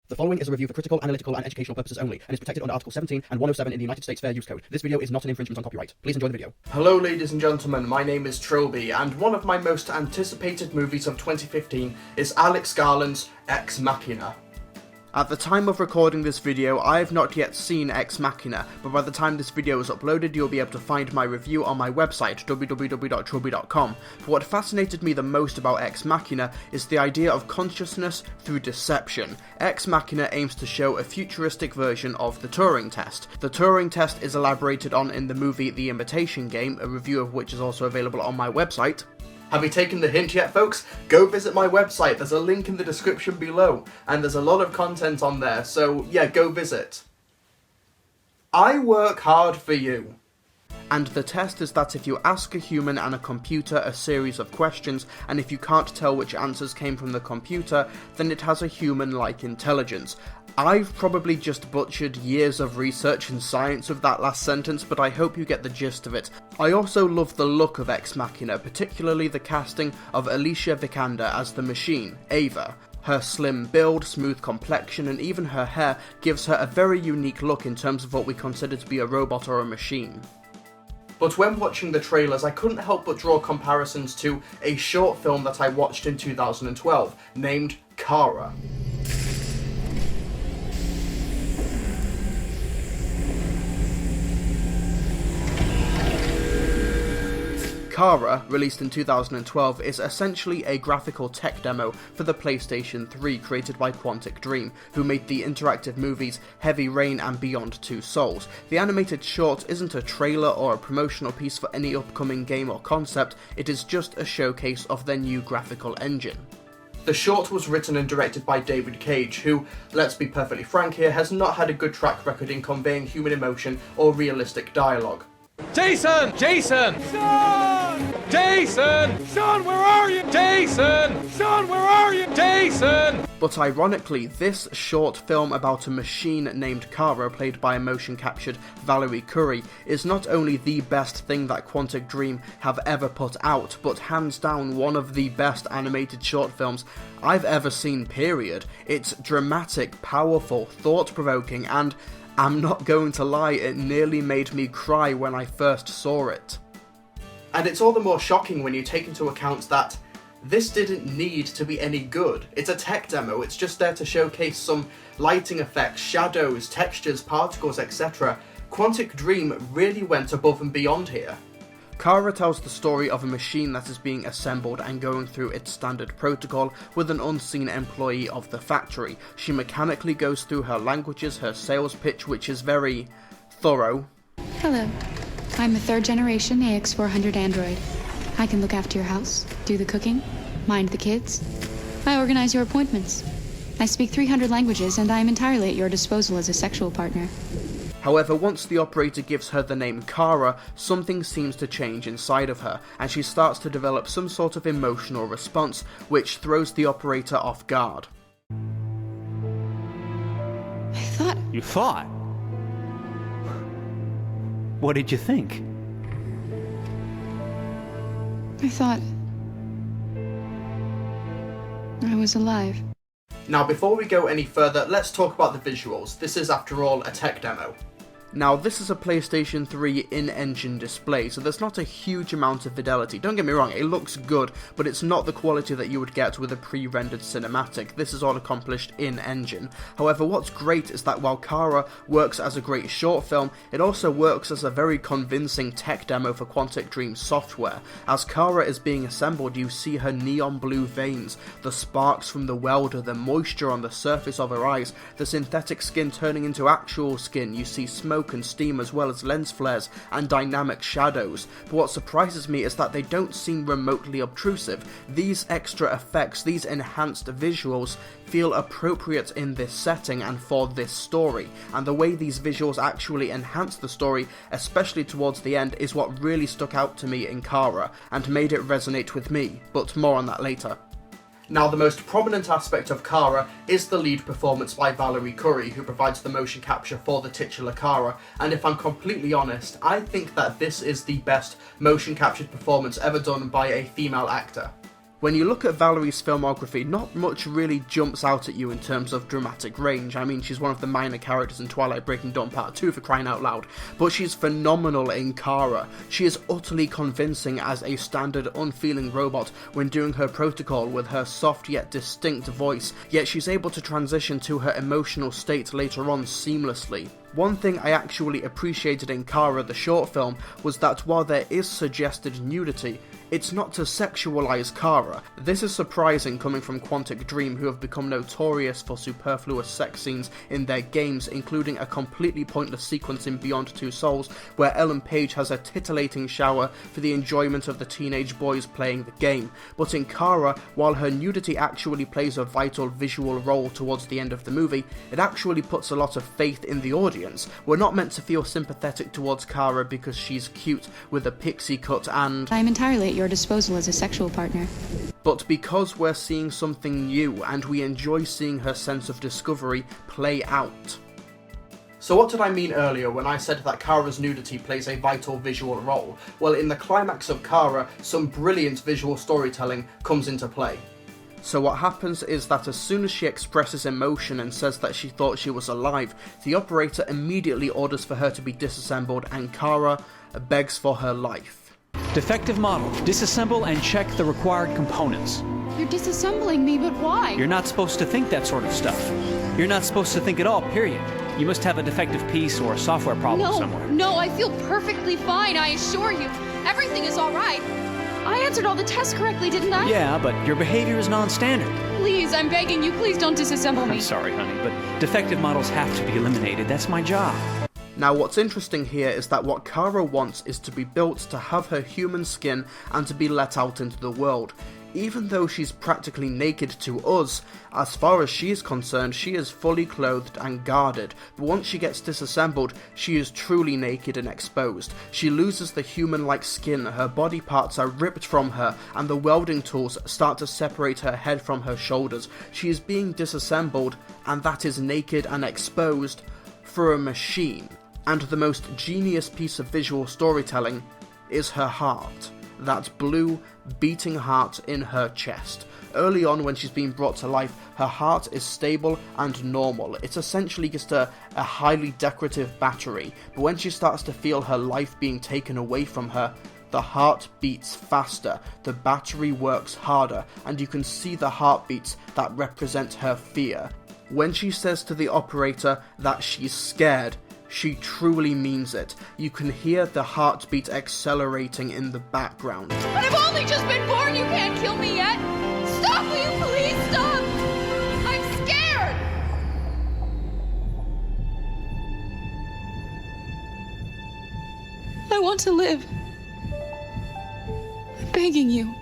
The following is a review for critical, analytical, and educational purposes only, and is protected under Article 17 and 107 in the United States Fair Use Code. This video is not an infringement on copyright. Please enjoy the video. Hello ladies and gentlemen, my name is Trilbee, and one of my most anticipated movies of 2015 is Alex Garland's Ex Machina. At the time of recording this video, I have not yet seen Ex Machina, but by the time this video is uploaded, you'll be able to find my review on my website, www.trilbee.com. But what fascinated me the most about Ex Machina is the idea of consciousness through deception. Ex Machina aims to show a futuristic version of the Turing test. The Turing test is elaborated on in the movie The Imitation Game, a review of which is also available on my website. Have you taken the hint yet, folks? Go visit my website, there's a link in the description below, and there's a lot of content on there, so yeah, go visit. I work hard for you. And the test is that if you ask a human and a computer a series of questions, and if you can't tell which answers came from the computer, then it has a human-like intelligence. I've probably just butchered years of research and science with that last sentence, but I hope you get the gist of it. I also love the look of Ex Machina, particularly the casting of Alicia Vikander as the machine, Ava. Her slim build, smooth complexion, and even her hair gives her a very unique look in terms of what we consider to be a robot or a machine. But when watching the trailers, I couldn't help but draw comparisons to a short film that I watched in 2012, named Kara. Kara, released in 2012, is essentially a graphical tech demo for the PlayStation 3 created by Quantic Dream, who made the interactive movies Heavy Rain and Beyond Two Souls. The animated short isn't a trailer or a promotional piece for any upcoming game or concept, it is just a showcase of their new graphical engine. The short was written and directed by David Cage, who, let's be perfectly frank here, has not had a good track record in conveying human emotion or realistic dialogue. Jason! Jason! Sean! Jason! Sean, where are you? Jason! Sean, where are you? Jason! But ironically, this short film about a machine named Kara, played by motion-captured Valerie Curry, is not only the best thing that Quantic Dream have ever put out, but hands down one of the best animated short films I've ever seen, period. It's dramatic, powerful, thought-provoking, and I'm not going to lie, it nearly made me cry when I first saw it. And it's all the more shocking when you take into account that this didn't need to be any good. It's a tech demo, it's just there to showcase some lighting effects, shadows, textures, particles, etc. Quantic Dream really went above and beyond here. Kara tells the story of a machine that is being assembled and going through its standard protocol with an unseen employee of the factory. She mechanically goes through her languages, her sales pitch, which is very thorough. Hello, I'm a third-generation AX400 android. I can look after your house, do the cooking, mind the kids. I organize your appointments. I speak 300 languages, and I am entirely at your disposal as a sexual partner. However, once the operator gives her the name Kara, something seems to change inside of her, and she starts to develop some sort of emotional response, which throws the operator off guard. I thought... You thought? What did you think? I thought... I was alive. Now, before we go any further, let's talk about the visuals. This is, after all, a tech demo. Now, this is a PlayStation 3 in-engine display, so there's not a huge amount of fidelity. Don't get me wrong, it looks good, but it's not the quality that you would get with a pre-rendered cinematic. This is all accomplished in-engine. However, what's great is that while Kara works as a great short film, it also works as a very convincing tech demo for Quantic Dream software. As Kara is being assembled, you see her neon blue veins, the sparks from the welder, the moisture on the surface of her eyes, the synthetic skin turning into actual skin. You see smoke and steam as well as lens flares and dynamic shadows. But what surprises me is that they don't seem remotely obtrusive. These extra effects, these enhanced visuals, feel appropriate in this setting and for this story, and the way these visuals actually enhance the story, especially towards the end, is what really stuck out to me in Kara and made it resonate with me, but more on that later. Now, the most prominent aspect of Kara is the lead performance by Valerie Curry, who provides the motion capture for the titular Kara, and if I'm completely honest, I think that this is the best motion captured performance ever done by a female actor. When you look at Valerie's filmography, not much really jumps out at you in terms of dramatic range. I mean, she's one of the minor characters in Twilight Breaking Dawn Part 2 for crying out loud, but she's phenomenal in Kara. She is utterly convincing as a standard unfeeling robot when doing her protocol with her soft yet distinct voice, yet she's able to transition to her emotional state later on seamlessly. One thing I actually appreciated in Kara the short film was that while there is suggested nudity, it's not to sexualize Kara. This is surprising coming from Quantic Dream, who have become notorious for superfluous sex scenes in their games, including a completely pointless sequence in Beyond Two Souls where Ellen Page has a titillating shower for the enjoyment of the teenage boys playing the game. But in Kara, while her nudity actually plays a vital visual role towards the end of the movie, it actually puts a lot of faith in the audience. We're not meant to feel sympathetic towards Kara because she's cute with a pixie cut and... I am entirely at your disposal as a sexual partner. But because we're seeing something new and we enjoy seeing her sense of discovery play out. So what did I mean earlier when I said that Kara's nudity plays a vital visual role? Well, in the climax of Kara, some brilliant visual storytelling comes into play. So what happens is that as soon as she expresses emotion and says that she thought she was alive, the operator immediately orders for her to be disassembled and Kara begs for her life. Defective model. Disassemble and check the required components. You're disassembling me, but why? You're not supposed to think that sort of stuff. You're not supposed to think at all, period. You must have a defective piece or a software problem somewhere. No, I feel perfectly fine, I assure you. Everything is all right. I answered all the tests correctly, didn't I? Yeah, but your behavior is non-standard. Please, I'm begging you, please don't disassemble me. I'm sorry, honey, but defective models have to be eliminated. That's my job. Now what's interesting here is that what Kara wants is to be built to have her human skin and to be let out into the world. Even though she's practically naked to us, as far as she is concerned, she is fully clothed and guarded, but once she gets disassembled, she is truly naked and exposed. She loses the human-like skin, her body parts are ripped from her, and the welding tools start to separate her head from her shoulders. She is being disassembled, and that is naked and exposed for a machine. And the most genius piece of visual storytelling is her heart. That blue, beating heart in her chest. Early on when she's being brought to life, her heart is stable and normal. It's essentially just a highly decorative battery, but when she starts to feel her life being taken away from her, the heart beats faster, the battery works harder, and you can see the heartbeats that represent her fear. When she says to the operator that she's scared, she truly means it. You can hear the heartbeat accelerating in the background. But I've only just been born, you can't kill me yet! Stop, will you please stop? I'm scared! I want to live. I'm begging you.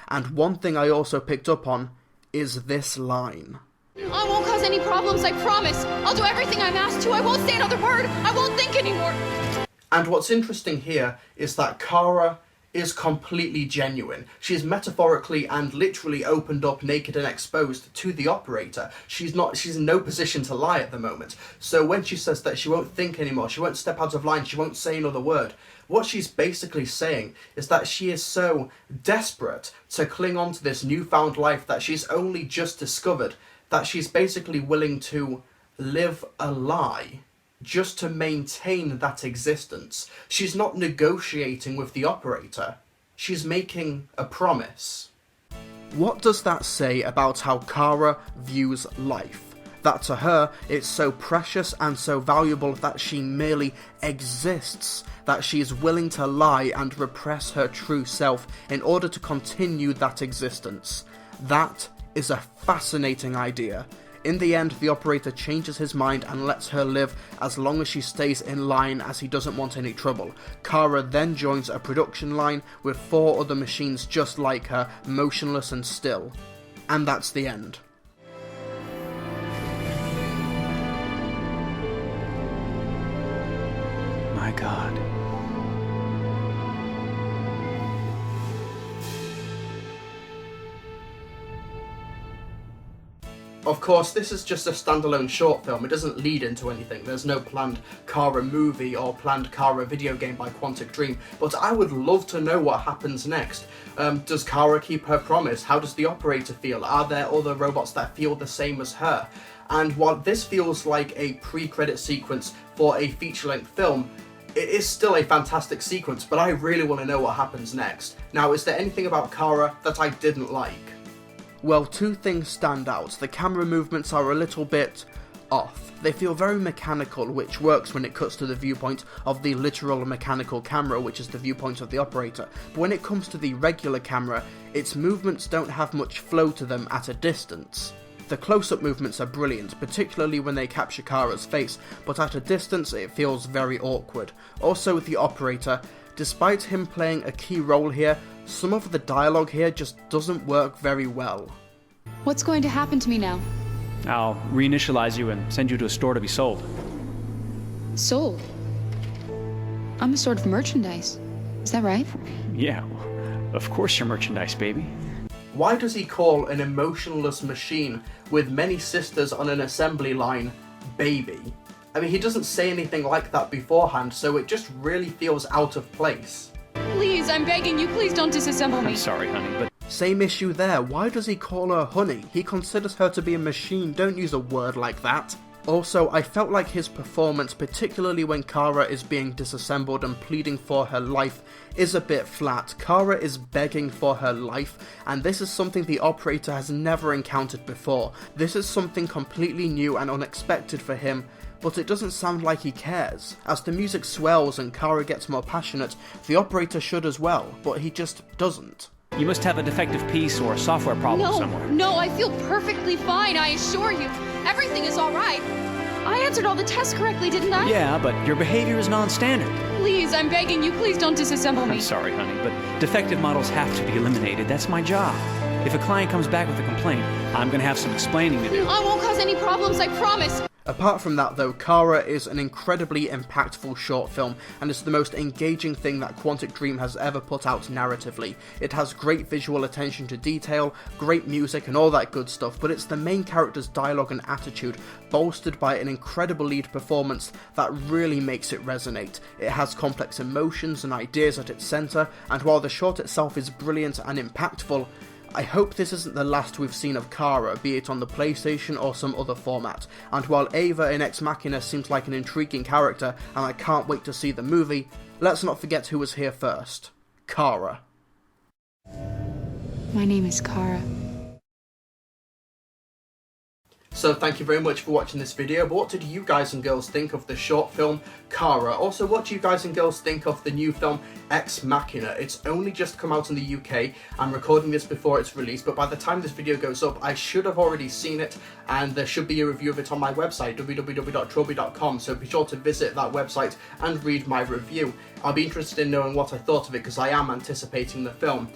And one thing I also picked up on is this line. I won't cause any problems, I promise. I'll do everything I'm asked to. I won't say another word. I won't think anymore. And what's interesting here is that Kara is completely genuine. She's metaphorically and literally opened up naked and exposed to the operator. She's in no position to lie at the moment. So when she says that she won't think anymore, she won't step out of line, she won't say another word, what she's basically saying is that she is so desperate to cling on to this newfound life that she's only just discovered, that she's basically willing to live a lie just to maintain that existence. She's not negotiating with the operator. She's making a promise. What does that say about how Kara views life? That to her, it's so precious and so valuable that she merely exists, that she is willing to lie and repress her true self in order to continue that existence. That is a fascinating idea. In the end, the operator changes his mind and lets her live as long as she stays in line, as he doesn't want any trouble. Kara then joins a production line with 4 other machines just like her, motionless and still. And that's the end. My God. Of course, this is just a standalone short film. It doesn't lead into anything. There's no planned Kara movie or planned Kara video game by Quantic Dream, but I would love to know what happens next. Does Kara keep her promise? How does the operator feel? Are there other robots that feel the same as her? And while this feels like a pre-credit sequence for a feature-length film, it is still a fantastic sequence, but I really want to know what happens next. Now, is there anything about Kara that I didn't like? Well, two things stand out. The camera movements are a little bit off. They feel very mechanical, which works when it cuts to the viewpoint of the literal mechanical camera, which is the viewpoint of the operator. But when it comes to the regular camera, its movements don't have much flow to them at a distance. The close-up movements are brilliant, particularly when they capture Kara's face, but at a distance it feels very awkward. Also with the operator, despite him playing a key role here, some of the dialogue here just doesn't work very well. What's going to happen to me now? I'll reinitialize you and send you to a store to be sold. Sold? I'm a sort of merchandise. Is that right? Yeah, of course you're merchandise, baby. Why does he call an emotionless machine with many sisters on an assembly line baby? I mean, he doesn't say anything like that beforehand, so it just really feels out of place. Please, I'm begging you, please don't disassemble me. I'm sorry, honey, but Same issue there. Why does he call her honey? He considers her to be a machine. Don't use a word like that. Also, I felt like his performance, particularly when Kara is being disassembled and pleading for her life, is a bit flat. Kara is begging for her life, and this is something the operator has never encountered before. This is something completely new and unexpected for him, but it doesn't sound like he cares. As the music swells and Kara gets more passionate, the operator should as well, but he just doesn't. you must have a defective piece or a software problem somewhere. No, I feel perfectly fine, I assure you. Everything is all right. I answered all the tests correctly, didn't I? Yeah, but your behavior is non-standard. Please, I'm begging you, please don't disassemble me. I'm sorry, honey, but defective models have to be eliminated. That's my job. If a client comes back with a complaint, I'm gonna have some explaining to do. I won't cause any problems, I promise. Apart from that though, Kara is an incredibly impactful short film, and it's the most engaging thing that Quantic Dream has ever put out narratively. It has great visual attention to detail, great music and all that good stuff, but it's the main character's dialogue and attitude, bolstered by an incredible lead performance, that really makes it resonate. It has complex emotions and ideas at its centre, and while the short itself is brilliant and impactful, I hope this isn't the last we've seen of Kara, be it on the PlayStation or some other format. And while Ava in Ex Machina seems like an intriguing character, and I can't wait to see the movie, let's not forget who was here first. Kara. My name is Kara. So thank you very much for watching this video, but what did you guys and girls think of the short film Kara? Also, what do you guys and girls think of the new film Ex Machina? It's only just come out in the UK. I'm recording this before it's released, but by the time this video goes up, I should have already seen it, and there should be a review of it on my website, www.trilbee.com, so be sure to visit that website and read my review. I'll be interested in knowing what I thought of it, because I am anticipating the film.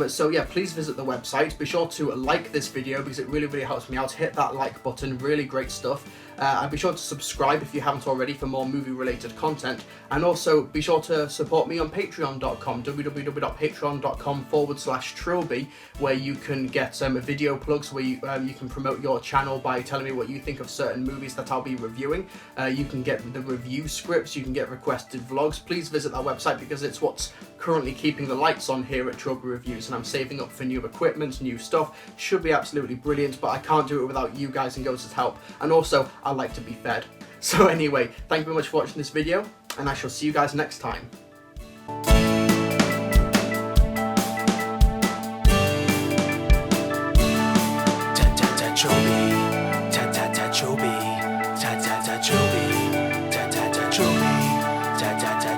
So yeah, please visit the website. Be sure to like this video because it really helps me out. Hit that like button, really great stuff. And be sure to subscribe if you haven't already for more movie related content. And also be sure to support me on patreon.com, www.patreon.com/Trilbee, where you can get video plugs, where you can promote your channel by telling me what you think of certain movies that I'll be reviewing. You can get the review scripts, you can get requested vlogs. Please visit that website because it's what's currently keeping the lights on here at Trilbee Reviews, and I'm saving up for new equipment, new stuff. Should be absolutely brilliant, but I can't do it without you guys and girls' help. And also, I like to be fed. So anyway, thank you very much for watching this video, and I shall see you guys next time.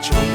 Trilbee.